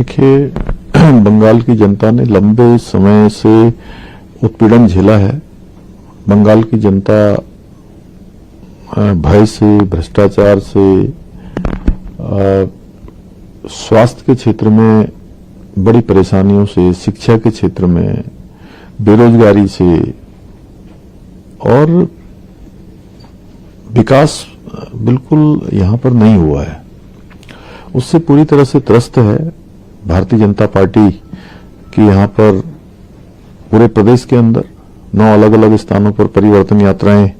देखिए, बंगाल की जनता ने लंबे समय से उत्पीड़न झेला है। बंगाल की जनता भय से, भ्रष्टाचार से, स्वास्थ्य के क्षेत्र में बड़ी परेशानियों से, शिक्षा के क्षेत्र में बेरोजगारी से और विकास बिल्कुल यहां पर नहीं हुआ है, उससे पूरी तरह से त्रस्त है। भारतीय जनता पार्टी की यहां पर पूरे प्रदेश के अंदर 9 अलग अलग स्थानों पर परिवर्तन यात्राएं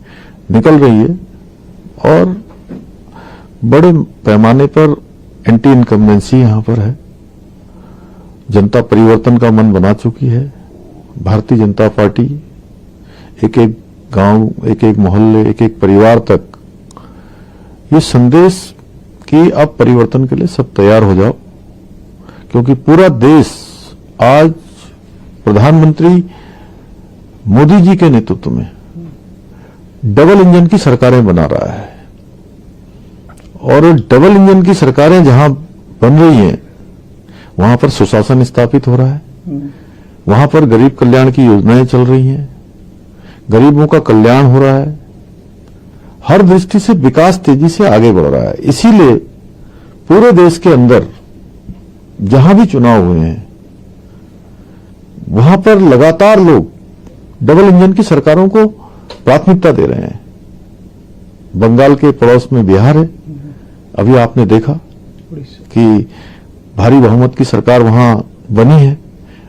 निकल रही है और बड़े पैमाने पर एंटी इनकम्बेंसी यहां पर है। जनता परिवर्तन का मन बना चुकी है। भारतीय जनता पार्टी एक एक गांव, एक एक मोहल्ले, एक एक परिवार तक ये संदेश कि अब परिवर्तन के लिए सब तैयार हो जाओ, क्योंकि पूरा देश आज प्रधानमंत्री मोदी जी के नेतृत्व में डबल इंजन की सरकारें बना रहा है और डबल इंजन की सरकारें जहां बन रही हैं वहां पर सुशासन स्थापित हो रहा है, वहां पर गरीब कल्याण की योजनाएं चल रही हैं, गरीबों का कल्याण हो रहा है, हर दृष्टि से विकास तेजी से आगे बढ़ रहा है। इसीलिए पूरे देश के अंदर जहां भी चुनाव हुए हैं वहां पर लगातार लोग डबल इंजन की सरकारों को प्राथमिकता दे रहे हैं। बंगाल के पड़ोस में बिहार है, अभी आपने देखा कि भारी बहुमत की सरकार वहां बनी है।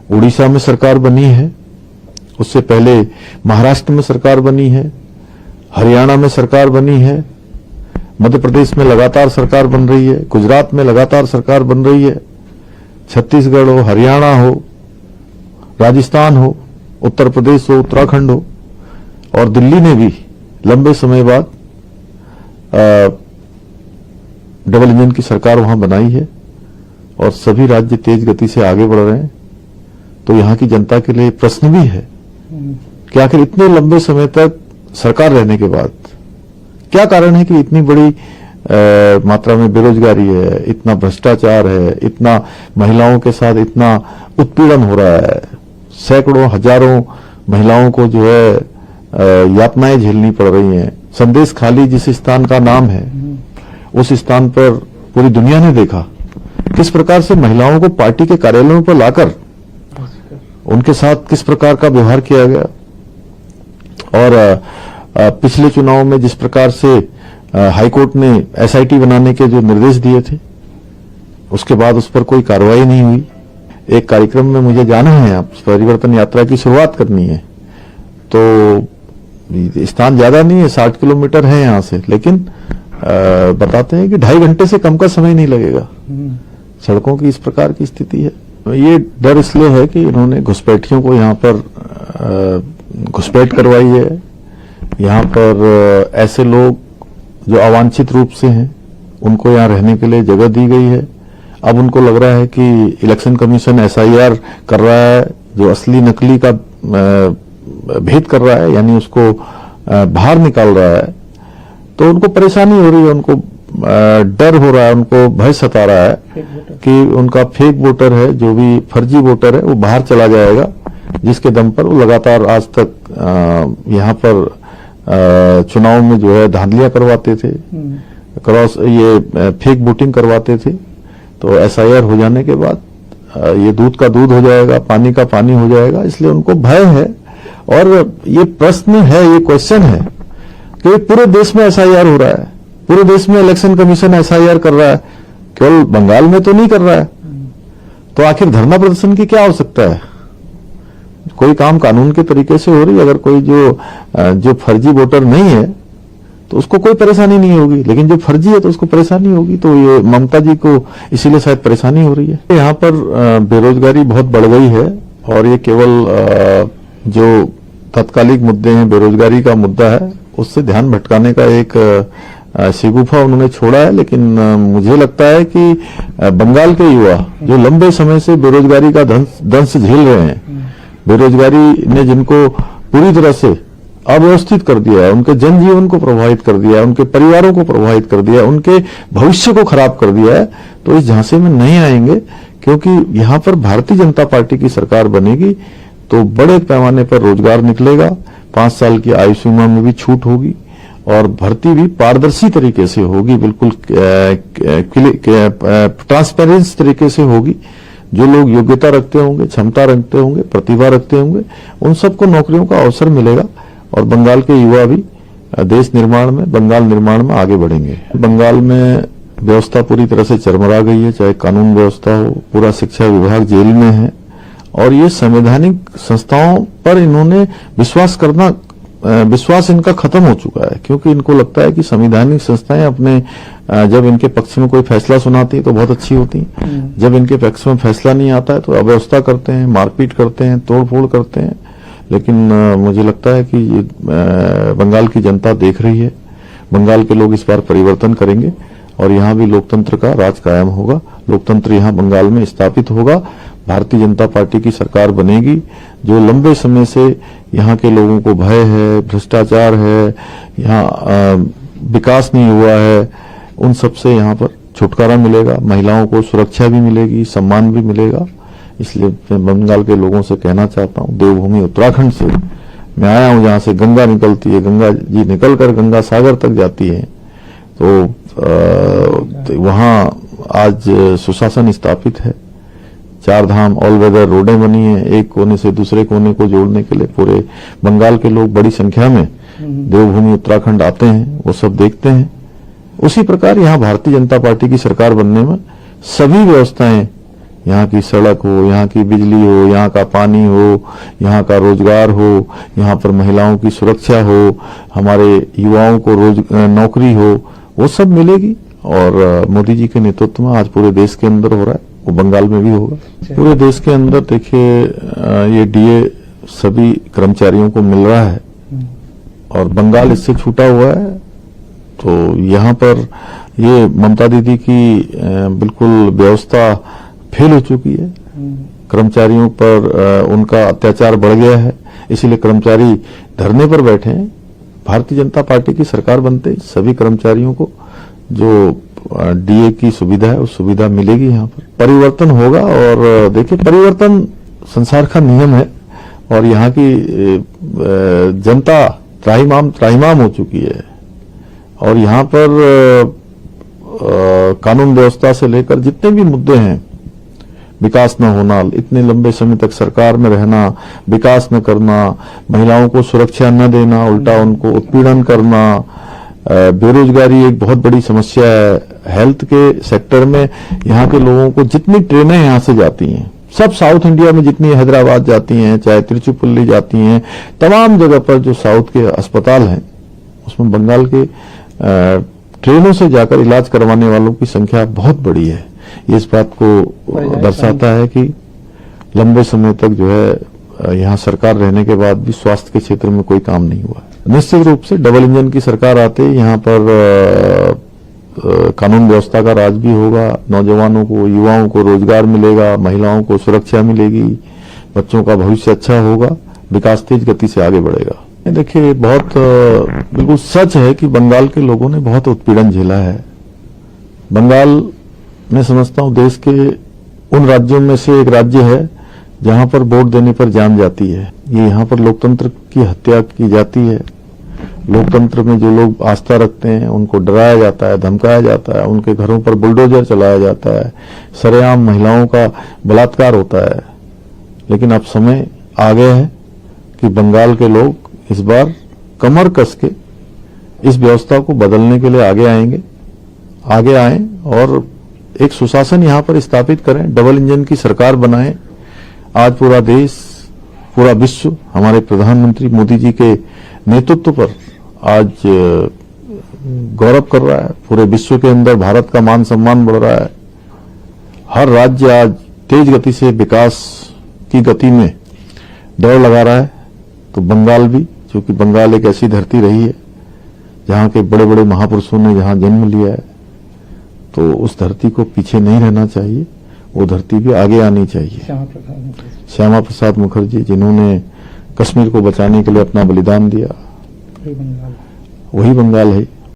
उड़ीसा में सरकार बनी है, उससे पहले महाराष्ट्र में सरकार बनी है, हरियाणा में सरकार बनी है, मध्य प्रदेश में लगातार सरकार बन रही है, गुजरात में लगातार सरकार बन रही है, छत्तीसगढ़ हो, हरियाणा हो, राजस्थान हो, उत्तर प्रदेश हो, उत्तराखंड हो और दिल्ली ने भी लंबे समय बाद डबल इंजन की सरकार वहां बनाई है और सभी राज्य तेज गति से आगे बढ़ रहे हैं। तो यहां की जनता के लिए प्रश्न भी है कि आखिर इतने लंबे समय तक सरकार रहने के बाद क्या कारण है कि इतनी बड़ी मात्रा में बेरोजगारी है, इतना भ्रष्टाचार है, इतना महिलाओं के साथ इतना उत्पीड़न हो रहा है, सैकड़ों हजारों महिलाओं को जो है यातनाएं झेलनी पड़ रही हैं। संदेश खाली जिस स्थान का नाम है उस स्थान पर पूरी दुनिया ने देखा किस प्रकार से महिलाओं को पार्टी के कार्यालयों पर लाकर उनके साथ किस प्रकार का व्यवहार किया गया और पिछले चुनाव में जिस प्रकार से हाईकोर्ट ने एसआईटी बनाने के जो निर्देश दिए थे उसके बाद उस पर कोई कार्रवाई नहीं हुई। एक कार्यक्रम में मुझे जाना है, आप परिवर्तन यात्रा की शुरुआत करनी है, तो स्थान ज्यादा नहीं है, 60 किलोमीटर है यहां से, लेकिन बताते हैं कि 2.5 घंटे से कम का समय नहीं लगेगा। सड़कों की इस प्रकार की स्थिति है। ये डर इसलिए है कि इन्होंने घुसपैठियों को यहां पर घुसपैठ करवाई है। यहां पर ऐसे लोग जो अवांछित रूप से हैं उनको यहां रहने के लिए जगह दी गई है। अब उनको लग रहा है कि इलेक्शन कमीशन एसआईआर कर रहा है, जो असली नकली का भेद कर रहा है, यानी उसको बाहर निकाल रहा है, तो उनको परेशानी हो रही है, उनको डर हो रहा है, उनको भय सता रहा है कि उनका फेक वोटर है, जो भी फर्जी वोटर है वो बाहर चला जाएगा, जिसके दम पर वो लगातार आज तक यहाँ पर चुनाव में जो है धांधलियां करवाते थे, ये फेक वोटिंग करवाते थे। तो एसआईआर हो जाने के बाद ये दूध का दूध हो जाएगा, पानी का पानी हो जाएगा, इसलिए उनको भय है। और ये प्रश्न है, ये क्वेश्चन है कि पूरे देश में एसआईआर हो रहा है, पूरे देश में इलेक्शन कमीशन एसआईआर कर रहा है, केवल बंगाल में तो नहीं कर रहा है, तो आखिर धरना प्रदर्शन की क्या आवश्यकता है? कोई काम कानून के तरीके से हो रही है। अगर कोई जो फर्जी वोटर नहीं है तो उसको कोई परेशानी नहीं होगी, लेकिन जो फर्जी है तो उसको परेशानी होगी। तो ये ममता जी को इसीलिए शायद परेशानी हो रही है। यहाँ पर बेरोजगारी बहुत बढ़ गई है और ये केवल जो तात्कालिक मुद्दे हैं, बेरोजगारी का मुद्दा है, उससे ध्यान भटकाने का एक शिगुफा उन्होंने छोड़ा है। लेकिन मुझे लगता है कि बंगाल के युवा जो लंबे समय से बेरोजगारी का दंश झेल रहे हैं, बेरोजगारी ने जिनको पूरी तरह से अव्यवस्थित कर दिया है, उनके जनजीवन को प्रभावित कर दिया है, उनके परिवारों को प्रभावित कर दिया है, उनके भविष्य को खराब कर दिया है, तो इस झांसे में नहीं आएंगे। क्योंकि यहां पर भारतीय जनता पार्टी की सरकार बनेगी तो बड़े पैमाने पर रोजगार निकलेगा, 5 साल की आयु सीमा में भी छूट होगी और भर्ती भी पारदर्शी तरीके से होगी, बिल्कुल ट्रांसपेरेंसी तरीके से होगी। जो लोग योग्यता रखते होंगे, क्षमता रखते होंगे, प्रतिभा रखते होंगे, उन सबको नौकरियों का अवसर मिलेगा और बंगाल के युवा भी देश निर्माण में, बंगाल निर्माण में आगे बढ़ेंगे। बंगाल में व्यवस्था पूरी तरह से चरमरा गई है, चाहे कानून व्यवस्था हो, पूरा शिक्षा विभाग जेल में है और ये संवैधानिक संस्थाओं पर इन्होंने विश्वास इनका खत्म हो चुका है। क्योंकि इनको लगता है कि संवैधानिक संस्थाएं अपने जब इनके पक्ष में कोई फैसला सुनाती है तो बहुत अच्छी होती हैं, जब इनके पक्ष में फैसला नहीं आता है तो अव्यवस्था करते हैं, मारपीट करते हैं, तोड़फोड़ करते हैं। लेकिन मुझे लगता है कि ये बंगाल की जनता देख रही है, बंगाल के लोग इस बार परिवर्तन करेंगे और यहाँ भी लोकतंत्र का राज कायम होगा, लोकतंत्र यहाँ बंगाल में स्थापित होगा, भारतीय जनता पार्टी की सरकार बनेगी। जो लंबे समय से यहाँ के लोगों को भय है, भ्रष्टाचार है, यहाँ विकास नहीं हुआ है, उन सब से यहाँ पर छुटकारा मिलेगा, महिलाओं को सुरक्षा भी मिलेगी, सम्मान भी मिलेगा। इसलिए मैं बंगाल के लोगों से कहना चाहता हूँ, देवभूमि उत्तराखंड से मैं आया हूँ, जहाँ से गंगा निकलती है, गंगा जी निकलकर गंगा सागर तक जाती है, तो वहां आज सुशासन स्थापित है, 4 धाम ऑल वेदर रोडें बनी है, एक कोने से दूसरे कोने को जोड़ने के लिए पूरे बंगाल के लोग बड़ी संख्या में देवभूमि उत्तराखंड आते हैं, वो सब देखते हैं। उसी प्रकार यहाँ भारतीय जनता पार्टी की सरकार बनने में सभी व्यवस्थाएं, यहाँ की सड़क हो, यहाँ की बिजली हो, यहाँ का पानी हो, यहाँ का रोजगार हो, यहाँ पर महिलाओं की सुरक्षा हो, हमारे युवाओं को नौकरी हो, वो सब मिलेगी। और मोदी जी के नेतृत्व में आज पूरे देश के अंदर हो रहा है, वो बंगाल में भी होगा। पूरे देश के अंदर देखिए ये डीए सभी कर्मचारियों को मिल रहा है और बंगाल इससे छूटा हुआ है। तो यहाँ पर ये ममता दीदी की बिल्कुल व्यवस्था फेल हो चुकी है, कर्मचारियों पर उनका अत्याचार बढ़ गया है, इसीलिए कर्मचारी धरने पर बैठे हैं। भारतीय जनता पार्टी की सरकार बनते सभी कर्मचारियों को जो डीए की सुविधा है उस सुविधा मिलेगी, यहाँ पर परिवर्तन होगा। और देखिए परिवर्तन संसार का नियम है और यहाँ की जनता त्राहिमाम हो चुकी है और यहाँ पर कानून व्यवस्था से लेकर जितने भी मुद्दे हैं, विकास न होना, इतने लंबे समय तक सरकार में रहना, विकास न करना, महिलाओं को सुरक्षा न देना, उल्टा उनको उत्पीड़न करना, बेरोजगारी एक बहुत बड़ी समस्या है। हेल्थ के सेक्टर में यहाँ के लोगों को जितनी ट्रेनें यहाँ से जाती हैं, सब साउथ इंडिया में जितनी हैदराबाद जाती हैं, चाहे तिरुचिरापल्ली जाती हैं, तमाम जगह पर जो साउथ के अस्पताल हैं उसमें बंगाल के ट्रेनों से जाकर इलाज करवाने वालों की संख्या बहुत बड़ी है। ये इस बात को दर्शाता है कि लंबे समय तक जो है यहाँ सरकार रहने के बाद भी स्वास्थ्य के क्षेत्र में कोई काम नहीं हुआ। निश्चित रूप से डबल इंजन की सरकार आते यहाँ पर कानून व्यवस्था का राज भी होगा, नौजवानों को, युवाओं को रोजगार मिलेगा, महिलाओं को सुरक्षा मिलेगी, बच्चों का भविष्य अच्छा होगा, विकास तेज गति से आगे बढ़ेगा। देखिए बहुत बिल्कुल सच है कि बंगाल के लोगों ने बहुत उत्पीड़न झेला है। बंगाल मैं समझता हूं देश के उन राज्यों में से एक राज्य है जहां पर वोट देने पर जान जाती है। ये यहाँ पर लोकतंत्र की हत्या की जाती है। लोकतंत्र में जो लोग आस्था रखते हैं उनको डराया जाता है, धमकाया जाता है, उनके घरों पर बुलडोजर चलाया जाता है, सरेआम महिलाओं का बलात्कार होता है। लेकिन अब समय आ गया है कि बंगाल के लोग इस बार कमर कस के इस व्यवस्था को बदलने के लिए आगे आएं और एक सुशासन यहाँ पर स्थापित करें, डबल इंजन की सरकार बनाएं। आज पूरा देश, पूरा विश्व हमारे प्रधानमंत्री मोदी जी के नेतृत्व पर आज गौरव कर रहा है। पूरे विश्व के अंदर भारत का मान सम्मान बढ़ रहा है। हर राज्य आज तेज गति से विकास की गति में दौड़ लगा रहा है, तो बंगाल भी, क्योंकि बंगाल एक ऐसी धरती रही है जहां के बड़े बड़े महापुरुषों ने जहां जन्म लिया है, तो उस धरती को पीछे नहीं रहना चाहिए, वो धरती भी आगे आनी चाहिए। श्यामा प्रसाद मुखर्जी जिन्होंने कश्मीर को बचाने के लिए अपना बलिदान दिया, बंगाल। वही बंगाल है।